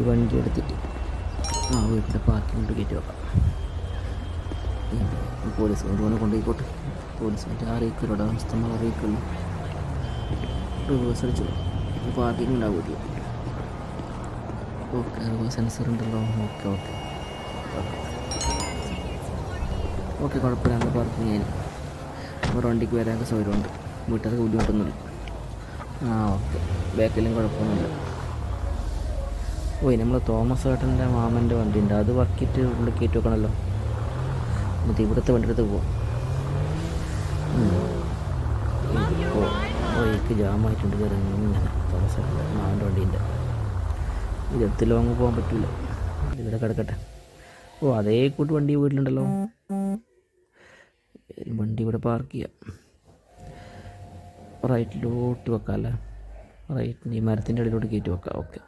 ഈ വണ്ടി എടുത്തിട്ട് വീട്ടിൻ്റെ പാർക്കിംഗ് കൊണ്ട് കയറ്റി വെക്കാം. പോലീസ് കൊണ്ടുപോകാൻ കൊണ്ടുപോയിക്കോട്ടെ. പോലീസ് മറ്റേ അറിയിക്കലോടെ അവസ്ഥ അറിയിക്കുള്ളൂ. റിവേഴ്സ് അടിച്ചു പാർക്കിംഗ് ഉണ്ടാവില്ല. ഓക്കെ, സെൻസർ ഉണ്ടല്ലോ. ഓക്കെ ഓക്കെ ഓക്കെ, കുഴപ്പമില്ല. നല്ല പാർക്കിംഗ് ആയി. ഒരു വണ്ടിക്ക് വരാനൊക്കെ സൗകര്യമുണ്ട്. വീട്ടുകാർക്ക് ബുദ്ധിമുട്ടൊന്നുമില്ല. ഓക്കെ, ബാക്കിലും കുഴപ്പമൊന്നുമില്ല. നമ്മൾ തോമസ് ഏട്ടൻ്റെ മാമൻ്റെ വണ്ടിയുണ്ട്, അത് വർക്കിയിട്ട് ഉള്ളിൽ കയറ്റി വെക്കണമല്ലോ. എന്നിട്ട് ഇവിടുത്തെ വണ്ടി എടുത്ത് പോവാം. ഇപ്പോൾ ബൈക്ക് ജാമായിട്ടുണ്ട്. ഇങ്ങനെ തോമസ് ഏട്ടൻ്റെ മാമൻ്റെ വണ്ടീൻ്റെ ഇതെടുത്ത് ലോങ്ങ് പോകാൻ പറ്റില്ല. ഇതിവിടെ കിടക്കട്ടെ. അതേ കൂട്ട് വണ്ടി വീട്ടിലുണ്ടല്ലോ. വണ്ടി ഇവിടെ പാർക്ക് ചെയ്യാം. റൈറ്റിലോട്ട് വെക്കാം അല്ലേ? റൈറ്റിന് ഈ മരത്തിൻ്റെ ഇടയിലോട്ട് കയറ്റി വെക്കാം. ഓക്കെ.